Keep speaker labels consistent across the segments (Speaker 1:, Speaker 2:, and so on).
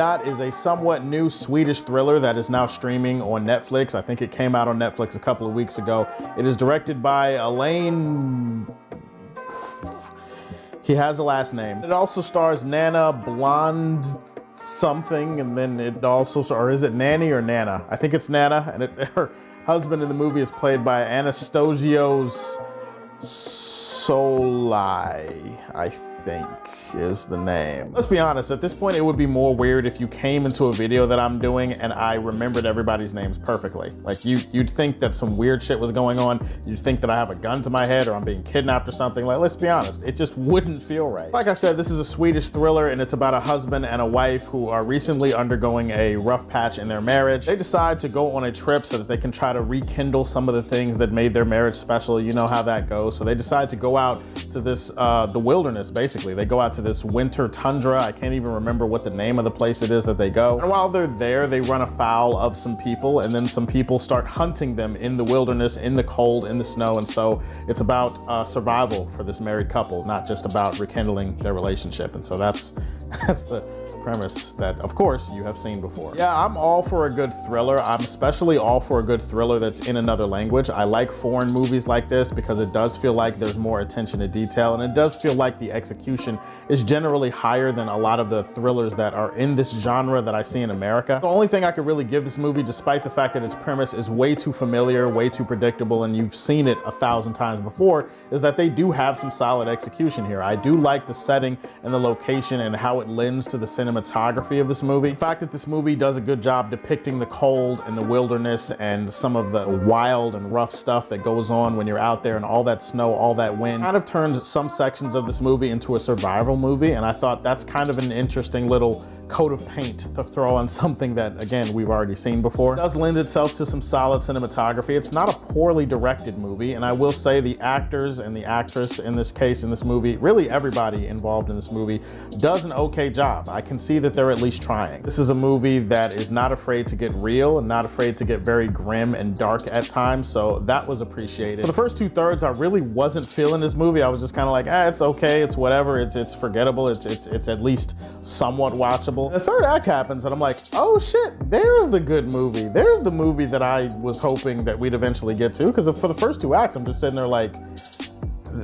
Speaker 1: got is a somewhat new Swedish thriller that is now streaming on Netflix. I think it came out on Netflix a couple of weeks ago. It is directed by Elaine... He has a last name. It also stars Nana Blonde something, and then it also, or is it Nanny or Nana? I think it's Nana, and her husband in the movie is played by Anastasios Solai, I think is the name. Let's be honest, at this point it would be more weird if you came into a video that I'm doing and I remembered everybody's names perfectly. Like you'd think that some weird shit was going on. You'd think that I have a gun to my head or I'm being kidnapped or something. Like, let's be honest, it just wouldn't feel right. Like I said, this is a Swedish thriller and it's about a husband and a wife who are recently undergoing a rough patch in their marriage. They decide to go on a trip so that they can try to rekindle some of the things that made their marriage special. You know how that goes. So they decide to go out to this, the wilderness, basically. They go out to this winter tundra. I can't even remember what the name of the place it is that they go. And while they're there, they run afoul of some people, and then some people start hunting them in the wilderness, in the cold, in the snow. And so it's about survival for this married couple, not just about rekindling their relationship. And so that's the premise that, of course, you have seen before. Yeah, I'm all for a good thriller. I'm especially all for a good thriller that's in another language. I like foreign movies like this because it does feel like there's more attention to detail, and it does feel like the execution is generally higher than a lot of the thrillers that are in this genre that I see in America. The only thing I could really give this movie, despite the fact that its premise is way too familiar, way too predictable, and you've seen it 1,000 times before, is that they do have some solid execution here. I do like the setting and the location and how it lends to the cinematography of this movie. The fact that this movie does a good job depicting the cold and the wilderness and some of the wild and rough stuff that goes on when you're out there, and all that snow, all that wind, kind of turns some sections of this movie into a survival movie. And I thought that's kind of an interesting little coat of paint to throw on something that, again, we've already seen before. It does lend itself to some solid cinematography. It's not a poorly directed movie, and I will say the actors and the actress in this case, in this movie, really everybody involved in this movie does an okay job. I can see that they're at least trying. This is a movie that is not afraid to get real and not afraid to get very grim and dark at times, so that was appreciated. For the first 2/3, I really wasn't feeling this movie. I was just kind of like, it's okay, it's whatever, it's forgettable, it's at least somewhat watchable. The third act happens and I'm like, oh shit, there's the good movie. There's the movie that I was hoping that we'd eventually get to, because for the first 2 acts, I'm just sitting there like,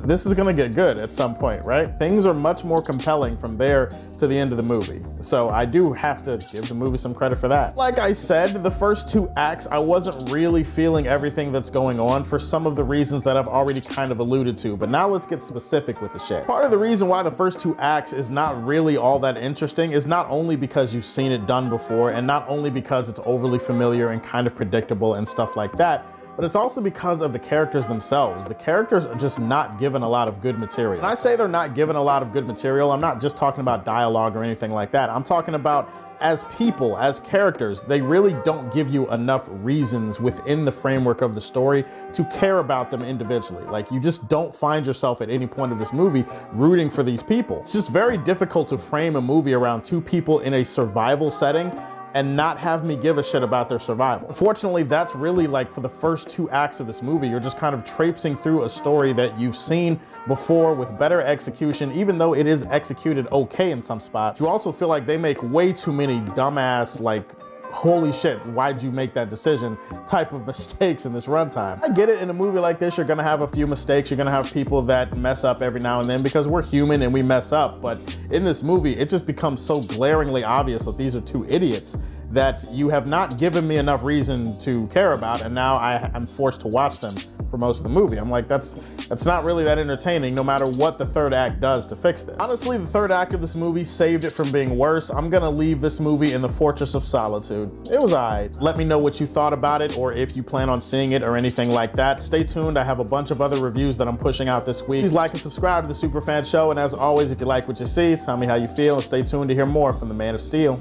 Speaker 1: this is gonna get good at some point, right? Things are much more compelling from there to the end of the movie. So I do have to give the movie some credit for that. Like I said, the first 2 acts, I wasn't really feeling everything that's going on for some of the reasons that I've already kind of alluded to, but now let's get specific with the shit. Part of the reason why the first 2 acts is not really all that interesting is not only because you've seen it done before, and not only because it's overly familiar and kind of predictable and stuff like that, but it's also because of the characters themselves. The characters are just not given a lot of good material. When I say they're not given a lot of good material, I'm not just talking about dialogue or anything like that. I'm talking about as people, as characters. They really don't give you enough reasons within the framework of the story to care about them individually. Like, you just don't find yourself at any point of this movie rooting for these people. It's just very difficult to frame a movie around 2 people in a survival setting and not have me give a shit about their survival. Unfortunately, that's really, like, for the first 2 acts of this movie, you're just kind of traipsing through a story that you've seen before with better execution, even though it is executed okay in some spots. You also feel like they make way too many dumbass, like, holy shit, why'd you make that decision type of mistakes in this runtime. I get it, in a movie like this, you're gonna have a few mistakes, you're gonna have people that mess up every now and then because we're human and we mess up, but in this movie, it just becomes so glaringly obvious that these are 2 idiots that you have not given me enough reason to care about, and now I'm forced to watch them for most of the movie. I'm like, that's not really that entertaining, no matter what the 3rd act does to fix this. Honestly, the 3rd act of this movie saved it from being worse. I'm gonna leave this movie in the Fortress of Solitude. It was alright. Let me know what you thought about it, or if you plan on seeing it or anything like that. Stay tuned, I have a bunch of other reviews that I'm pushing out this week. Please like and subscribe to the Superfan Show, and as always, if you like what you see, tell me how you feel, and stay tuned to hear more from the Man of Steel.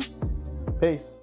Speaker 1: Peace.